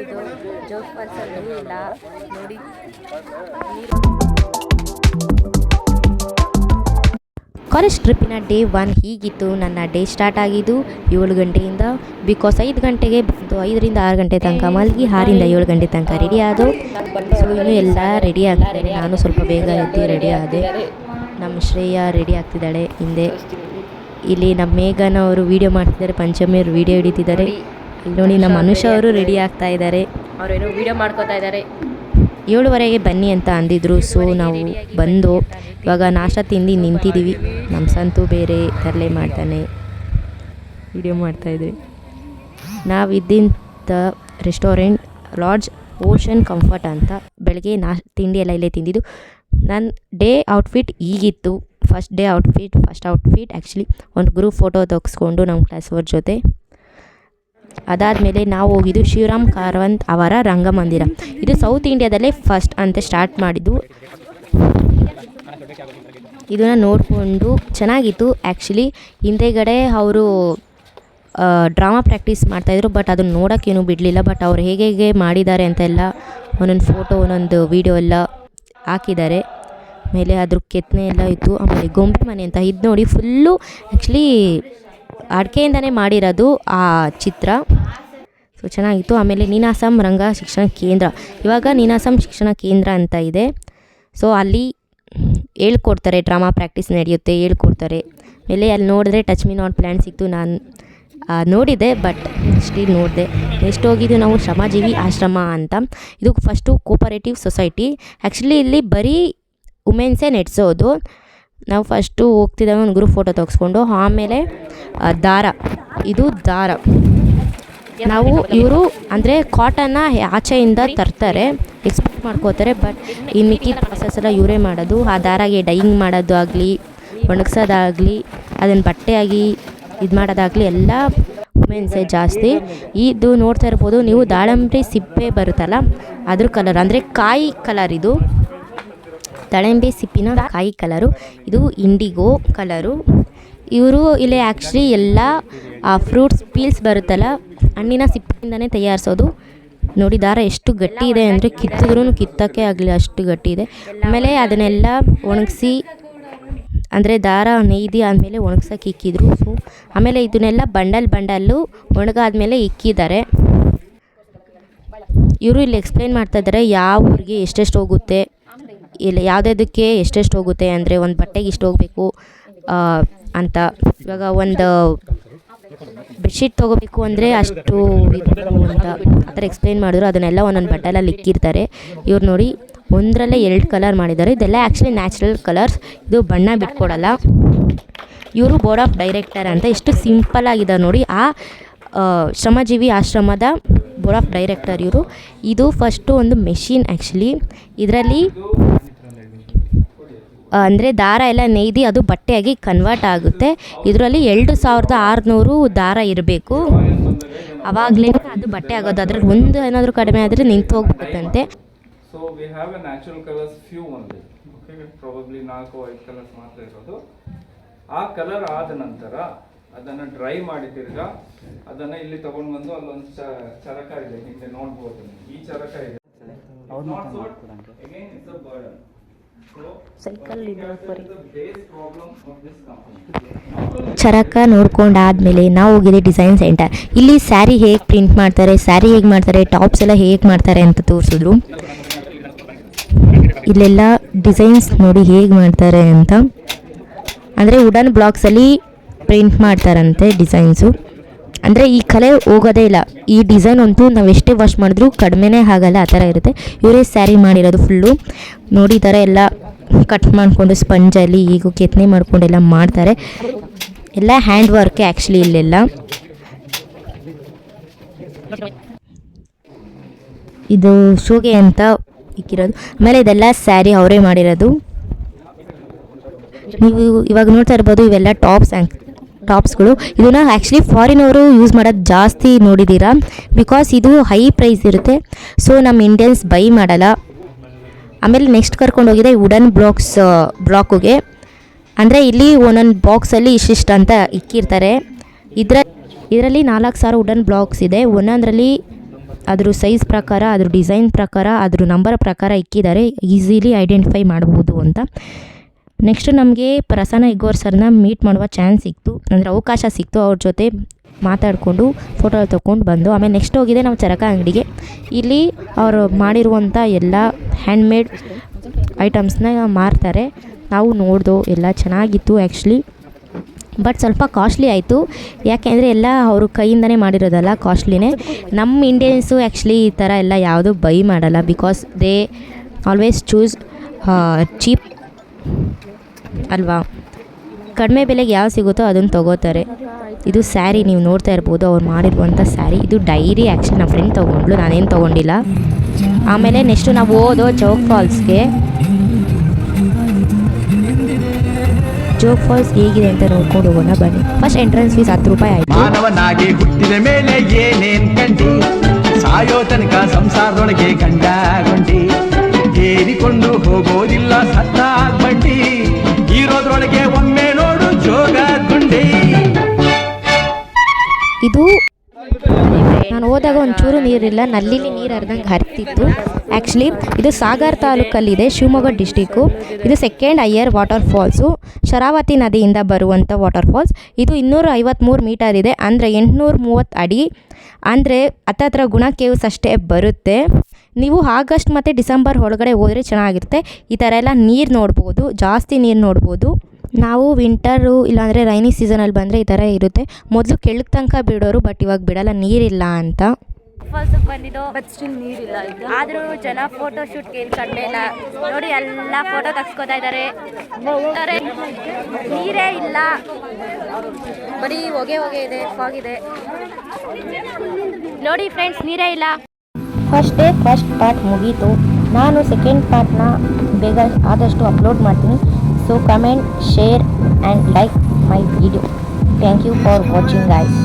ಇದು ಜೋಗ್ ಫಾಲ್ಸಲ್ಲಿ ಇಲ್ಲ ನೋಡಿ ಕಾಲೇಜ್ ಟ್ರಿಪ್ಪಿನ ಡೇ 1 ಹೀಗಿತ್ತು. ನನ್ನ ಡೇ ಸ್ಟಾರ್ಟ್ ಆಗಿದ್ದು 7 ಗಂಟೆಯಿಂದ. ಬಿಕಾಸ್ 5 ಗಂಟೆಗೆ ಬಂದು 5ರಿಂದ 6 ಗಂಟೆ ತನಕ ಮಲಗಿ 6ರಿಂದ 7 ಗಂಟೆ ತನಕ ರೆಡಿ ಆದವು. ಸೊ ಇನ್ನೂ ಎಲ್ಲ ರೆಡಿ ಆಗ್ತಿದ್ದಾರೆ. ನಾನು ಸ್ವಲ್ಪ ಬೇಗ ಎದ್ದು ರೆಡಿ ಆದೆ. ನಮ್ಮ ಶ್ರೇಯಾ ರೆಡಿ ಆಗ್ತಿದ್ದಾಳೆ ಹಿಂದೆ. ಇಲ್ಲಿ ನಮ್ಮ ಮೇಘನ ಅವರು ವೀಡಿಯೋ ಮಾಡ್ತಿದ್ದಾರೆ, ಪಂಚಮಿ ಅವರು ವೀಡಿಯೋ ಹಿಡಿತಿದ್ದಾರೆ. ಇಲ್ಲಿ ನೋಡಿ ನಮ್ಮ ಅನುಷಾ ಅವರು ರೆಡಿ ಆಗ್ತಾ ಇದ್ದಾರೆ, ಅವರೇನೋ ವೀಡಿಯೋ ಮಾಡ್ಕೋತಾ ಇದ್ದಾರೆ. 7:15ಗೆ ಬನ್ನಿ ಅಂತ ಅಂದಿದ್ರು. ಸೊ ನಾವು ಬಂದು ಇವಾಗ ನಾಷ್ಟ ತಿಂದು ನಿಂತಿದ್ದೀವಿ. ನಮ್ಮ ಸಂತು ಬೇರೆ ತರಲೆ ಮಾಡ್ತಾನೆ, ವೀಡಿಯೋ ಮಾಡ್ತಾಯಿದ್ವಿ. ನಾವಿದ್ದಂಥ ರೆಸ್ಟೋರೆಂಟ್ ಲಾಡ್ಜ್ ಓಷನ್ ಕಂಫರ್ಟ್ ಅಂತ. ಬೆಳಗ್ಗೆ ತಿಂಡಿ ಎಲ್ಲ ಇಲ್ಲೇ ತಿಂದಿದ್ದು. ನನ್ನ ಡೇ ಔಟ್ಫಿಟ್ ಹೀಗಿತ್ತು. ಫಸ್ಟ್ ಔಟ್ಫಿಟ್ ಆ್ಯಕ್ಚುಲಿ ಒಂದು ಗ್ರೂಪ್ ಫೋಟೋ ತೆಗೆಸ್ಕೊಂಡು ನಮ್ಮ ಕ್ಲಾಸ್ ಅವ್ರ ಜೊತೆ. ಅದಾದಮೇಲೆ ನಾವು ಹೋಗಿದ್ದು ಶಿವರಾಮ್ ಕಾರಂತ್ ಅವರ ರಂಗಮಂದಿರ. ಇದು ಸೌತ್ ಇಂಡಿಯಾದಲ್ಲೇ ಫಸ್ಟ್ ಅಂತ ಸ್ಟಾರ್ಟ್ ಮಾಡಿದ್ದು. ಇದನ್ನು ನೋಡಿಕೊಂಡು ಚೆನ್ನಾಗಿತ್ತು. ಆ್ಯಕ್ಚುಲಿ ಹಿಂದೆಗಡೆ ಅವರು ಡ್ರಾಮಾ ಪ್ರಾಕ್ಟೀಸ್ ಮಾಡ್ತಾಯಿದ್ರು, ಬಟ್ ಅದನ್ನು ನೋಡೋಕ್ಕೇನು ಬಿಡಲಿಲ್ಲ. ಬಟ್ ಅವ್ರು ಹೇಗೆ ಮಾಡಿದ್ದಾರೆ ಅಂತೆಲ್ಲ ಒಂದೊಂದು ಫೋಟೋ ಒಂದೊಂದು ವೀಡಿಯೋ ಎಲ್ಲ ಹಾಕಿದ್ದಾರೆ. ಮೇಲೆ ಅದ್ರ ಕೆತ್ತನೆ ಎಲ್ಲ ಇತ್ತು. ಆಮೇಲೆ ಗೊಂಬೆ ಮನೆ ಅಂತ ಇದು ನೋಡಿ ಫುಲ್ಲು ಆ್ಯಕ್ಚುಲಿ ಅಡಿಕೆಯಿಂದನೇ ಮಾಡಿರೋದು ಆ ಚಿತ್ರ. ಸೊ ಚೆನ್ನಾಗಿತ್ತು. ಆಮೇಲೆ ನೀನಾಸಂ ರಂಗ ಶಿಕ್ಷಣ ಕೇಂದ್ರ, ಇವಾಗ ನೀನಾಸಂ ಶಿಕ್ಷಣ ಕೇಂದ್ರ ಅಂತ ಇದೆ. ಸೊ ಅಲ್ಲಿ ಹೇಳ್ಕೊಡ್ತಾರೆ, ಡ್ರಾಮಾ ಪ್ರಾಕ್ಟೀಸ್ ನಡೆಯುತ್ತೆ, ಹೇಳ್ಕೊಡ್ತಾರೆ. ಮೇಲೆ ಅಲ್ಲಿ ನೋಡಿದ್ರೆ ಟಚ್ ಮೀ ನಾಟ್ ಪ್ಲ್ಯಾನ್ ಸಿಕ್ತು. ನಾನು ನೋಡಿದೆ, ಬಟ್ ನೆಕ್ಸ್ಟ್ ನೋಡಿದೆ. ನೆಕ್ಸ್ಟ್ ಹೋಗಿದ್ದು ನಾವು ಶ್ರಮಜೀವಿ ಆಶ್ರಮ ಅಂತ. ಇದು ಫಸ್ಟು ಕೋಪರೇಟಿವ್ ಸೊಸೈಟಿ. ಆ್ಯಕ್ಚುಲಿ ಇಲ್ಲಿ ಬರೀ ವುಮೆನ್ಸೇ ನಡೆಸೋದು. ನಾವು ಫಸ್ಟು ಹೋಗ್ತಿದ್ದಾಗ ಒಂದು ಗ್ರೂಪ್ ಫೋಟೋ ತೆಗೆಸ್ಕೊಂಡು ಆಮೇಲೆ ಇದು ದಾರ ನಾವು ಇವರು ಅಂದರೆ ಕಾಟನ್ನ ಆಚೆಯಿಂದ ತರ್ತಾರೆ, ಎಕ್ಸ್ಪೋರ್ಟ್ ಮಾಡ್ಕೋತಾರೆ. ಬಟ್ ಈ ಮಿಕ್ಕಿದ ಪ್ರಾಸೆಸ್ ಎಲ್ಲ ಇವರೇ ಮಾಡೋದು. ಆ ದಾರಾಗೆ ಡೈಯಿಂಗ್ ಮಾಡೋದು ಆಗಲಿ, ಒಣಗ್ಸೋದಾಗಲಿ, ಅದನ್ನು ಬಟ್ಟೆಯಾಗಿ ಇದು ಮಾಡೋದಾಗಲಿ ಎಲ್ಲ ವುಮೆನ್ಸೇ ಜಾಸ್ತಿ. ಇದು ನೋಡ್ತಾ ಇರ್ಬೋದು ನೀವು, ದಾಳಂಬ್ರಿ ಸಿಪ್ಪೆ ಬರುತ್ತಲ್ಲ ಅದ್ರ ಕಲರ್, ಅಂದರೆ ಕಾಯಿ ಕಲರ್. ಇದು ದಾಳಿಂಬೆ ಸಿಪ್ಪಿನ ಕಾಯಿ ಕಲರು, ಇದು ಇಂಡಿಗೋ ಕಲರು. ಇವರು ಇಲ್ಲಿ ಆ್ಯಕ್ಚುಲಿ ಎಲ್ಲ ಫ್ರೂಟ್ಸ್ ಪೀಲ್ಸ್ ಬರುತ್ತಲ್ಲ ಹಣ್ಣಿನ ಸಿಪ್ಪಿಂದನೇ ತಯಾರಿಸೋದು. ನೋಡಿ ದಾರ ಎಷ್ಟು ಗಟ್ಟಿ ಇದೆ ಅಂದರೆ ಕಿತ್ತಿದ್ರೂ ಕಿತ್ತೋಕ್ಕೆ ಆಗಲಿ ಅಷ್ಟು ಗಟ್ಟಿ ಇದೆ. ಆಮೇಲೆ ಅದನ್ನೆಲ್ಲ ಒಣಗಿಸಿ, ಅಂದರೆ ದಾರ ನೇಯ್ದು ಆದಮೇಲೆ ಒಣಗ್ಸೋಕೆ ಇಕ್ಕಿದ್ರು. ಸೊ ಆಮೇಲೆ ಇದನ್ನೆಲ್ಲ ಬಂಡಲ್ಲು ಒಣಗಾದ್ಮೇಲೆ ಇಕ್ಕಿದ್ದಾರೆ. ಇವರು ಇಲ್ಲಿ ಎಕ್ಸ್ಪ್ಲೈನ್ ಮಾಡ್ತಾಯಿದ್ದಾರೆ ಯಾವ ಊರಿಗೆ ಎಷ್ಟೆಷ್ಟು ಹೋಗುತ್ತೆ, ಇಲ್ಲ ಯಾವುದಕ್ಕೆ ಎಷ್ಟೆಷ್ಟು ಹೋಗುತ್ತೆ, ಅಂದರೆ ಒಂದು ಬಟ್ಟೆಗೆ ಇಷ್ಟು ಹೋಗಬೇಕು ಅಂತ. ಇವಾಗ ಒಂದು ಬೆಡ್ಶೀಟ್ ತೊಗೋಬೇಕು ಅಂದರೆ ಅಷ್ಟು ಅಂತ ಆ ಥರ ಎಕ್ಸ್ಪ್ಲೈನ್ ಮಾಡಿದ್ರು. ಅದನ್ನೆಲ್ಲ ಒಂದೊಂದು ಬಟ್ಟೆಲ್ಲ ಇಕ್ಕಿರ್ತಾರೆ. ಇವ್ರು ನೋಡಿ ಒಂದರಲ್ಲೇ 2 ಕಲರ್ ಮಾಡಿದ್ದಾರೆ. ಇದೆಲ್ಲ ಆ್ಯಕ್ಚುಲಿ ನ್ಯಾಚುರಲ್ ಕಲರ್ಸ್, ಇದು ಬಣ್ಣ ಬಿಟ್ಕೊಡಲ್ಲ. ಇವರು ಬೋರ್ಡ್ ಆಫ್ ಡೈರೆಕ್ಟರ್ ಅಂತ. ಎಷ್ಟು ಸಿಂಪಲ್ ಆಗಿದೆ ನೋಡಿ. ಆ ಶ್ರಮಜೀವಿ ಆಶ್ರಮದ ಬೋರ್ಡ್ ಆಫ್ ಡೈರೆಕ್ಟರ್ ಇವರು. ಇದು ಫಸ್ಟು ಒಂದು ಮೆಷಿನ್ ಆ್ಯಕ್ಚುಲಿ. ಇದರಲ್ಲಿ ಅಂದರೆ ದಾರ ಎಲ್ಲ ನೇಯ್ದು ಅದು ಬಟ್ಟೆಯಾಗಿ ಕನ್ವರ್ಟ್ ಆಗುತ್ತೆ. ಇದರಲ್ಲಿ 2600 ದಾರ ಇರಬೇಕು, ಆವಾಗಲೇ ಅದು ಬಟ್ಟೆ ಆಗೋದು. ಅದ್ರಲ್ಲಿ ಒಂದು ಏನಾದರೂ ಕಡಿಮೆ ಆದರೆ ನಿಂತು ಹೋಗ್ಬಿಡುತ್ತಂತೆ. So we have a natural colours few only. Okay, probably 4-5 colours ಮಾತ್ರ ಇರೋದು. ಆ ಕಲರ್ ಆದ ನಂತರ ಅದನ್ನು ಡ್ರೈ ಮಾಡಿ ತಿರ್ಗಾ ಅದನ್ನು ಇಲ್ಲಿ ತಗೊಂಡು ಬಂದು ಅಲ್ಲೊಂದು ಚರಕ ಇದೆ, ಹಿಂದೆ ನೋಡ್ಬೋದು. ಈ ಚರಕ ಇದೆ. Again, it's a burden. ಚರಕ ನೋಡ್ಕೊಂಡಾದ್ಮೇಲೆ ನಾವು ಹೋಗಿದ್ದೆ ಡಿಸೈನ್ ಸೆಂಟರ್. ಇಲ್ಲಿ ಸ್ಯಾರಿ ಹೇಗೆ ಪ್ರಿಂಟ್ ಮಾಡ್ತಾರೆ, ಟಾಪ್ಸ್ ಎಲ್ಲ ಹೇಗೆ ಮಾಡ್ತಾರೆ ಅಂತ ತೋರಿಸಿದ್ರು. ಇಲ್ಲೆಲ್ಲ ಡಿಸೈನ್ಸ್ ನೋಡಿ ಹೇಗೆ ಮಾಡ್ತಾರೆ ಅಂತ. ಅಂದರೆ ವುಡನ್ ಬ್ಲಾಕ್ಸಲ್ಲಿ ಪ್ರಿಂಟ್ ಮಾಡ್ತಾರಂತೆ ಡಿಸೈನ್ಸು. ಅಂದರೆ ಈ ಕಲೆ ಹೋಗೋದೇ ಇಲ್ಲ. ಈ ಡಿಸೈನ್ ಅಂತೂ ನಾವು ಎಷ್ಟೇ ವಾಶ್ ಮಾಡಿದ್ರೂ ಕಡಿಮೆನೇ ಆಗಲ್ಲ, ಆ ಥರ ಇರುತ್ತೆ. ಇವರೇ ಸ್ಯಾರಿ ಮಾಡಿರೋದು ಫುಲ್ಲು ನೋಡಿ. ಈ ಥರ ಎಲ್ಲ ಕಟ್ ಮಾಡಿಕೊಂಡು ಸ್ಪಂಜಲ್ಲಿ ಈಗ ಕೆತ್ತನೆ ಮಾಡ್ಕೊಂಡೆಲ್ಲ ಮಾಡ್ತಾರೆ. ಎಲ್ಲ ಹ್ಯಾಂಡ್ ವರ್ಕೆ ಆ್ಯಕ್ಚುಲಿ ಇಲ್ಲೆಲ್ಲ. ಇದು ಶೋಗೆ ಅಂತ ಇಕ್ಕಿರೋದು. ಆಮೇಲೆ ಇದೆಲ್ಲ ಸ್ಯಾರಿ ಅವರೇ ಮಾಡಿರೋದು. ನೀವು ಇವಾಗ ನೋಡ್ತಾ ಇರ್ಬೋದು, ಇವೆಲ್ಲ ಟಾಪ್ಸ್ಗಳು. ಇದನ್ನು ಆ್ಯಕ್ಚುಲಿ ಫಾರಿನವರು ಯೂಸ್ ಮಾಡೋದು ಜಾಸ್ತಿ ನೋಡಿದ್ದೀರಾ, ಬಿಕಾಸ್ ಇದು ಹೈ ಪ್ರೈಸ್ ಇರುತ್ತೆ. ಸೊ ನಮ್ಮ ಇಂಡಿಯನ್ಸ್ ಬೈ ಮಾಡಲ್ಲ. ಆಮೇಲೆ ನೆಕ್ಸ್ಟ್ ಕರ್ಕೊಂಡು ಹೋಗಿದೆ ವುಡನ್ ಬ್ಲಾಕ್ಗೆ. ಅಂದರೆ ಇಲ್ಲಿ ಒಂದೊಂದು ಬಾಕ್ಸಲ್ಲಿ ಇಷ್ಟಿಷ್ಟು ಅಂತ ಇಕ್ಕಿರ್ತಾರೆ. ಇದರಲ್ಲಿ 4000 ವುಡನ್ ಬ್ಲಾಕ್ಸ್ ಇದೆ. ಒಂದೊಂದರಲ್ಲಿ ಅದ್ರ ಸೈಜ್ ಪ್ರಕಾರ, ಅದ್ರ ಡಿಸೈನ್ ಪ್ರಕಾರ, ಅದ್ರ ನಂಬರ್ ಪ್ರಕಾರ ಇಕ್ಕಿದ್ದಾರೆ, ಈಸಿಲಿ ಐಡೆಂಟಿಫೈ ಮಾಡ್ಬೋದು ಅಂತ. ನೆಕ್ಸ್ಟ್ ನಮಗೆ ಪ್ರಸನ್ನ ಹೆಗ್ಗೋರ್ ಸರ್ನ ಮೀಟ್ ಮಾಡುವ ಚಾನ್ಸ್ ಸಿಕ್ತು, ಅಂದರೆ ಅವಕಾಶ ಸಿಕ್ತು. ಅವ್ರ ಜೊತೆ ಮಾತಾಡಿಕೊಂಡು ಫೋಟೋ ತೊಗೊಂಡು ಬಂದು ಆಮೇಲೆ ನೆಕ್ಸ್ಟ್ ಹೋಗಿದೆ ನಾವು ಚರಕ ಅಂಗಡಿಗೆ. ಇಲ್ಲಿ ಅವರು ಮಾಡಿರುವಂಥ ಎಲ್ಲ ಹ್ಯಾಂಡ್ಮೇಡ್ ಐಟಮ್ಸ್ನ ಮಾರ್ತಾರೆ. ನಾವು ನೋಡ್ದೋ, ಎಲ್ಲ ಚೆನ್ನಾಗಿತ್ತು ಆ್ಯಕ್ಚುಲಿ. ಬಟ್ ಸ್ವಲ್ಪ ಕಾಸ್ಟ್ಲಿ ಆಯಿತು, ಯಾಕೆಂದರೆ ಎಲ್ಲ ಅವರು ಕೈಯಿಂದನೇ ಮಾಡಿರೋದಲ್ಲ, ಕಾಸ್ಟ್ಲಿನೇ. ನಮ್ಮ ಇಂಡಿಯನ್ಸು ಆ್ಯಕ್ಚುಲಿ ಈ ಥರ ಎಲ್ಲ ಯಾವುದೂ ಬೈ ಮಾಡಲ್ಲ, because they always choose cheap ಅಲ್ವಾ. ಕಡಿಮೆ ಬೆಲೆಗೆ ಯಾವ ಸಿಗುತ್ತೋ ಅದನ್ನು ತೊಗೋತಾರೆ. ಇದು ಸ್ಯಾರಿ ನೀವು ನೋಡ್ತಾ ಇರ್ಬೋದು, ಅವ್ರು ಮಾಡಿರುವಂಥ ಸ್ಯಾರಿ. ಇದು ಡೈರಿ ಆ್ಯಕ್ಚುಲಿ ನಮ್ಮ ಫ್ರೆಂಡ್ ತೊಗೊಂಡ್ಲು, ನಾನೇನು ತೊಗೊಂಡಿಲ್ಲ. ಆಮೇಲೆ ನೆಕ್ಸ್ಟು ನಾವು ಹೋದೋ ಜೋಗ್ ಫಾಲ್ಸ್ಗೆ. ಜೋಗ್ ಫಾಲ್ಸ್ ಹೇಗಿದೆ ಅಂತ ನೋಡ್ಕೊಂಡು ಹೋಗೋಣ ಬನ್ನಿ. ಫಸ್ಟ್ ಎಂಟ್ರೆನ್ಸ್ ಫೀಸ್ 10 ರೂಪಾಯಿ ಆಯಿತು. ಮಾನವನಾಗಿ ಹುಟ್ಟಿದ ಮೇಲೆ ಏನೇನ್ ಕಂಡಿ, ಸಾಯೋ ತನಕ ಸಂಸಾರದೊಳಗೆ ಗಂಡಗೊಂಡಿ, ಏರಿಕೊಂಡು ಹೋಗೋದಿಲ್ಲ ಸತ್ತಾಗ್ ಬಂಡಿ, ಇರೋದ್ರೊಳಗೆ ಒಮ್ಮೆ ನೋಡು ಜೋಗ ಗುಂಡಿ. ಇದು ನಾನು ಹೋದಾಗ ಒಂಚೂರು ನೀರಿಲ್ಲ, ನಲ್ಲಿಲಿ ನೀರು ಹರಿದಂಗೆ ಹರಿತಿತ್ತು. ಆ್ಯಕ್ಚುಲಿ ಇದು ಸಾಗರ್ ತಾಲೂಕಲ್ಲಿದೆ, ಶಿವಮೊಗ್ಗ ಡಿಸ್ಟಿಕ್ಕು. ಇದು second higher water falls, Sharavathi ನದಿಯಿಂದ ಬರುವಂಥ ವಾಟರ್ ಫಾಲ್ಸ್. ಇದು 253 ಮೀಟರ್ ಇದೆ, ಅಂದರೆ 830 ಅಡಿ, ಅಂದರೆ ಹತ್ತತ್ರ ಗುಣ ಕೇವ್ಸ್ ಅಷ್ಟೇ ಬರುತ್ತೆ. ನೀವು ಆಗಸ್ಟ್ ಮತ್ತು ಡಿಸೆಂಬರ್ ಒಳಗಡೆ ಹೋದರೆ ಚೆನ್ನಾಗಿರುತ್ತೆ. ಈ ಥರ ಎಲ್ಲ ನೀರು ನೋಡ್ಬೋದು, ಜಾಸ್ತಿ ನೀರು ನೋಡ್ಬೋದು. ನಾವು ವಿಂಟರು ಇಲ್ಲಾಂದರೆ ರೈನಿ ಸೀಸನಲ್ಲಿ ಬಂದರೆ ಈ ಥರ ಇರುತ್ತೆ. ಮೊದಲು ಕೆಳಗೆ ತನಕ ಬಿಡೋರು, ಬಟ್ ಇವಾಗ ಬಿಡಲ್ಲ, ನೀರಿಲ್ಲ ಅಂತ. ಫಾಲ್ಸಿಗೆ ಬಂದಿದ್ದು, ಬಟ್ ಸ್ಟಿಲ್ ನೀರಿಲ್ಲ. ಆದರೂ ಜನ ಫೋಟೋ ಶೂಟ್ಗೆ ಏನು ಕಡಿಮೆ ಇಲ್ಲ ನೋಡಿ, ಎಲ್ಲ ಫೋಟೋ ತೆಗ್ಸ್ಕೊತಾ ಇದ್ದಾರೆ. ನೀರೇ ಇಲ್ಲ, ಬರೀ ಹೊಗೆ ಇದೆ, ಫಾಗ್ ಇದೆ ನೋಡಿ ಫ್ರೆಂಡ್ಸ್, ನೀರೇ ಇಲ್ಲ. ಫಸ್ಟ್ ಪಾರ್ಟ್ ಮುಗೀತು. ನಾನು ಸೆಕೆಂಡ್ ಪಾರ್ಟ್ನ ಬೇಗ ಆದಷ್ಟು ಅಪ್ಲೋಡ್ ಮಾಡ್ತೀನಿ. So comment, share and like my video. Thank you for watching guys.